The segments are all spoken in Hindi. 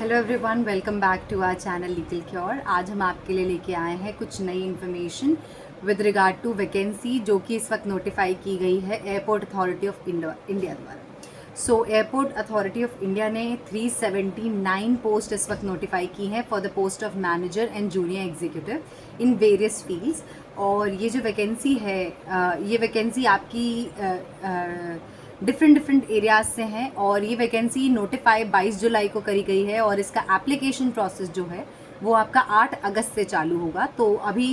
Hello everyone, welcome back to our channel legal cure. आज हम आपके लिए लेके आए हैं कुछ नई information with regard to vacancy जो कि इस वक्त नोटिफाई की गई है एयरपोर्ट अथॉरिटी ऑफ इंडिया द्वारा। सो एयरपोर्ट अथॉरिटी ऑफ इंडिया ने 379 पोस्ट इस वक्त नोटिफाई की हैं for the post of manager and junior executive in various fields. और ये जो वैकेंसी है ये वैकेंसी आपकी डिफरेंट एरियाज से हैं और ये वैकेंसी नोटिफाई 22 जुलाई को करी गई है और इसका एप्लीकेशन प्रोसेस जो है वो आपका 8 अगस्त से चालू होगा। तो अभी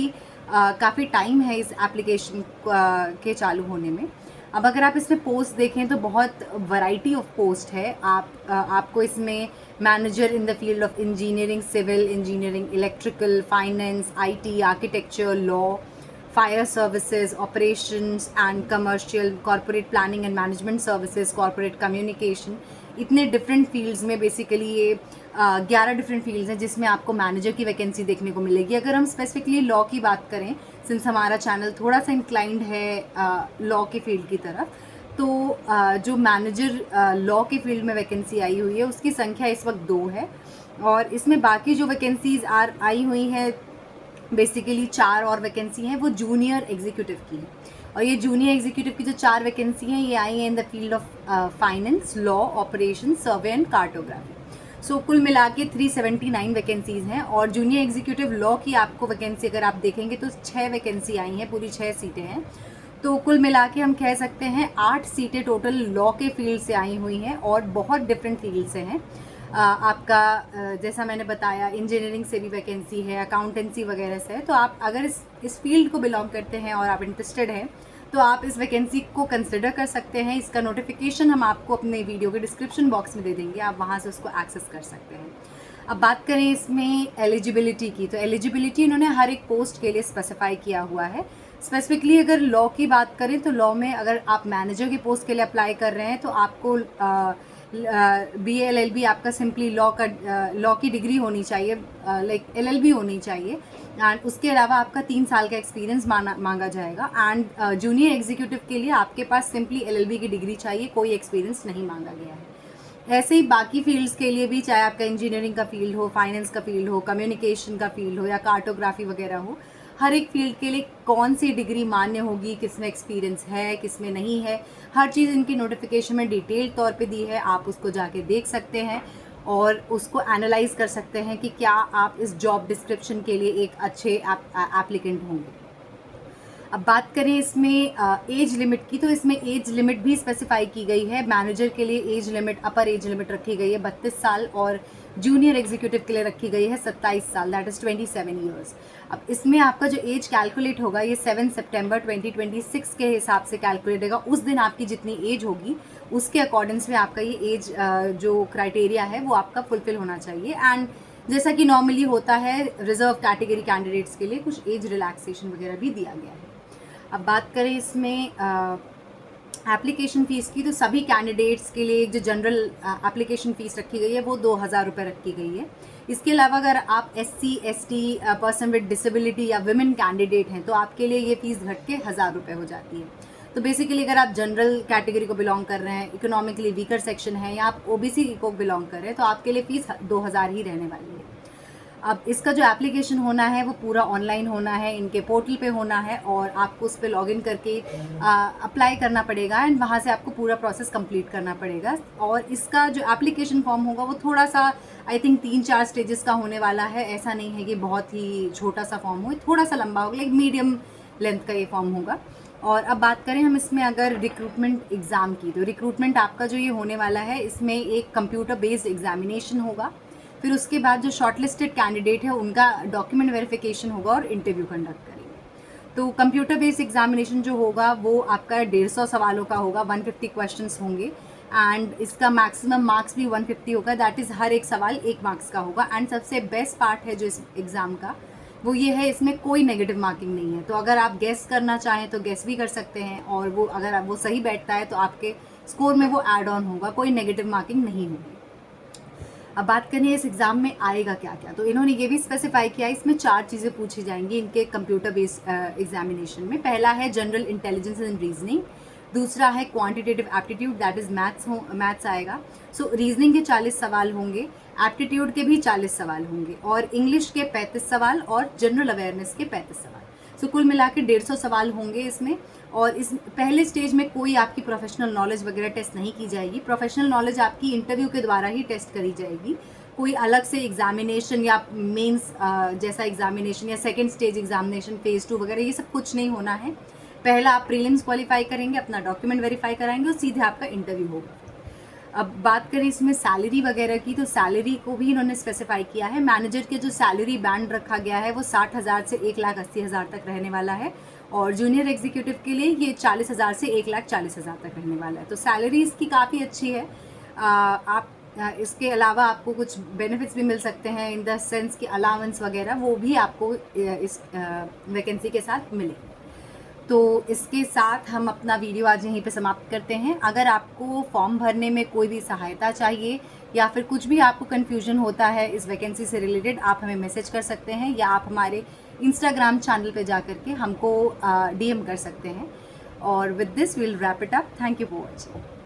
काफ़ी टाइम है इस एप्लीकेशन के चालू होने में। अब अगर आप इसमें पोस्ट देखें तो बहुत वैरायटी ऑफ पोस्ट है। आपको इसमें manager in the field of engineering, civil engineering, electrical, finance, IT, architecture, law, fire services, operations and commercial, corporate planning and management services, corporate communication, इतने डिफरेंट फील्ड्स में बेसिकली ये 11 डिफरेंट फील्ड्स हैं जिसमें आपको मैनेजर की वैकेंसी देखने को मिलेगी। अगर हम स्पेसिफिकली लॉ की बात करें, सिंस हमारा चैनल थोड़ा सा इंक्लाइंड है लॉ के फील्ड की तरफ, तो जो मैनेजर लॉ के फील्ड में वैकेंसी आई हुई है उसकी संख्या इस वक्त 2 है। और इसमें बाकी जो वैकेंसीज आई हुई हैं बेसिकली 4 और वैकेंसी हैं वो जूनियर एग्जीक्यूटिव की है। और ये जूनियर एग्जीक्यूटिव की जो 4 वैकेंसी हैं ये आई हैं in the field of finance, law, operation, survey and cartography. So कुल मिला के 379 वैकेंसीज हैं। और जूनियर एग्जीक्यूटिव लॉ की आपको वैकेंसी अगर आप देखेंगे तो 6 वैकेंसी आई हैं, पूरी 6 सीटें हैं। तो कुल मिला के हम कह सकते हैं 8 सीटें टोटल लॉ के फील्ड से आई हुई हैं और बहुत डिफरेंट फील्ड से हैं। आपका जैसा मैंने बताया इंजीनियरिंग से भी वैकेंसी है, अकाउंटेंसी वगैरह से है। तो आप अगर इस फील्ड को बिलोंग करते हैं और आप इंटरेस्टेड हैं तो आप इस वैकेंसी को कंसिडर कर सकते हैं। इसका नोटिफिकेशन हम आपको अपने वीडियो के डिस्क्रिप्शन बॉक्स में दे देंगे, आप वहाँ से उसको एक्सेस कर सकते हैं। अब बात करें इसमें एलिजिबिलिटी की, तो एलिजिबिलिटी इन्होंने हर एक पोस्ट के लिए स्पेसिफाई किया हुआ है। स्पेसिफिकली अगर लॉ की बात करें तो लॉ में अगर आप मैनेजर की पोस्ट के लिए अप्लाई कर रहे हैं तो आपको BA LLB आपका सिंपली लॉ की डिग्री होनी चाहिए, लाइक LLB होनी चाहिए। एंड उसके अलावा आपका 3 साल का एक्सपीरियंस मांगा जाएगा। एंड जूनियर एग्जीक्यूटिव के लिए आपके पास सिंपली LLB की डिग्री चाहिए, कोई एक्सपीरियंस नहीं मांगा गया है। ऐसे ही बाकी फील्ड्स के लिए भी, चाहे आपका इंजीनियरिंग का फील्ड हो, फाइनेंस का फील्ड हो, कम्युनिकेशन का फील्ड हो या कार्टोग्राफी वगैरह हो, हर एक फील्ड के लिए कौन सी डिग्री मान्य होगी, किसमें एक्सपीरियंस है, किसमें नहीं है, हर चीज़ इनकी नोटिफिकेशन में डिटेल तौर पे दी है। आप उसको जाके देख सकते हैं और उसको एनालाइज कर सकते हैं कि क्या आप इस जॉब डिस्क्रिप्शन के लिए एक अच्छे एप्लीकेंट होंगे। अब बात करें इसमें एज लिमिट की, तो इसमें एज लिमिट भी स्पेसिफाई की गई है। मैनेजर के लिए एज लिमिट, अपर एज लिमिट रखी गई है 32 साल और जूनियर एग्जीक्यूटिव के लिए रखी गई है 27 साल, दैट इज़ 27 ईयर्स। अब इसमें आपका जो एज कैलकुलेट होगा ये 7 सितंबर 2026 के हिसाब से कैलकुलेट होगा। उस दिन आपकी जितनी एज होगी उसके अकॉर्डिंग्स में आपका ये एज जो क्राइटेरिया है वो आपका फुलफिल होना चाहिए। एंड जैसा कि नॉर्मली होता है रिजर्व कैटेगरी कैंडिडेट्स के लिए कुछ एज रिलैक्सेशन वगैरह भी दिया गया है। अब बात करें इसमें एप्लीकेशन फ़ीस की, तो सभी कैंडिडेट्स के लिए जो जनरल एप्लीकेशन फ़ीस रखी गई है वो 2000 रुपये रखी गई है। इसके अलावा अगर आप SC ST person with disability या विमेन कैंडिडेट हैं तो आपके लिए ये फ़ीस घट के 1000 रुपये हो जाती है। तो बेसिकली अगर आप जनरल कैटेगरी को बिलोंग कर रहे हैं, इकोनॉमिकली वीकर सेक्शन है या आप OBC को बिलोंग कर रहे हैं तो आपके लिए फ़ीस 2000 ही रहने वाली है। अब इसका जो एप्लीकेशन होना है वो पूरा ऑनलाइन होना है, इनके पोर्टल पे होना है और आपको उस पर लॉगिन करके अप्लाई करना पड़ेगा एंड वहाँ से आपको पूरा प्रोसेस कंप्लीट करना पड़ेगा। और इसका जो एप्लीकेशन फॉर्म होगा वो थोड़ा सा आई थिंक 3-4 स्टेजेस का होने वाला है। ऐसा नहीं है कि बहुत ही छोटा सा फॉर्म हो, थोड़ा सा लंबा होगा, लाइक मीडियम लेंथ का ये फॉर्म होगा। और अब बात करें हम इसमें अगर रिक्रूटमेंट एग्ज़ाम की, तो रिक्रूटमेंट आपका जो ये होने वाला है इसमें एक कंप्यूटर बेस्ड एग्जामिनेशन होगा। फिर उसके बाद जो शॉर्टलिस्टेड कैंडिडेट है उनका डॉक्यूमेंट वेरिफिकेशन होगा और इंटरव्यू कंडक्ट करेंगे। तो कंप्यूटर बेस्ड एग्जामिनेशन जो होगा वो आपका 150 सवालों का होगा, 150 क्वेश्चंस होंगे एंड इसका मैक्सिमम मार्क्स भी 150 होगा, दैट इज़ हर एक सवाल 1 मार्क्स का होगा। एंड सबसे बेस्ट पार्ट है जो इस एग्ज़ाम का वो ये है, इसमें कोई नेगेटिव मार्किंग नहीं है। तो अगर आप गेस करना चाहें तो गेस भी कर सकते हैं और वो अगर वो सही बैठता है तो आपके स्कोर में वो ऐड ऑन होगा, कोई नेगेटिव मार्किंग नहीं होगी। अब बात करें इस एग्ज़ाम में आएगा क्या क्या, तो इन्होंने ये भी स्पेसिफाई किया इसमें 4 चीज़ें पूछी जाएंगी इनके कंप्यूटर बेस्ड एग्जामिनेशन में। पहला है जनरल इंटेलिजेंस एंड रीजनिंग, दूसरा है quantitative aptitude that is maths आएगा। सो रीजनिंग के 40 सवाल होंगे एप्टीट्यूड के भी 40 सवाल होंगे और इंग्लिश के 35 सवाल और जनरल अवेयरनेस के 35 सवाल। सो कुल मिला के 150 सवाल होंगे इसमें। और इस पहले स्टेज में कोई आपकी प्रोफेशनल नॉलेज वगैरह टेस्ट नहीं की जाएगी। प्रोफेशनल नॉलेज आपकी इंटरव्यू के द्वारा ही टेस्ट करी जाएगी। कोई अलग से एग्जामिनेशन या मेंस जैसा एग्जामिनेशन या सेकंड स्टेज एग्जामिनेशन फेज़ 2 वगैरह ये सब कुछ नहीं होना है। पहला आप प्रीलिम्स क्वालिफाई करेंगे, अपना डॉक्यूमेंट वेरीफाई कराएंगे और सीधे आपका इंटरव्यू होगा। अब बात करें इसमें सैलरी वगैरह की, तो सैलरी को भी इन्होंने स्पेसिफाई किया है। मैनेजर के जो सैलरी बैंड रखा गया है वो 60,000 से 1,80,000 तक रहने वाला है और जूनियर एग्जीक्यूटिव के लिए ये 40,000 से 1,40,000 तक रहने वाला है। तो सैलरी इसकी काफ़ी अच्छी है। इसके अलावा आपको कुछ बेनिफिट्स भी मिल सकते हैं इन द सेंस कि अलाउंस वगैरह वो भी आपको इस वैकेंसी के साथ मिले। तो इसके साथ हम अपना वीडियो आज यहीं पे समाप्त करते हैं। अगर आपको फॉर्म भरने में कोई भी सहायता चाहिए या फिर कुछ भी आपको कन्फ्यूजन होता है इस वैकेंसी से रिलेटेड, आप हमें मैसेज कर सकते हैं या आप हमारे इंस्टाग्राम चैनल पे जा कर के हमको DM कर सकते हैं। और with this will wrap it up. Thank you for watching.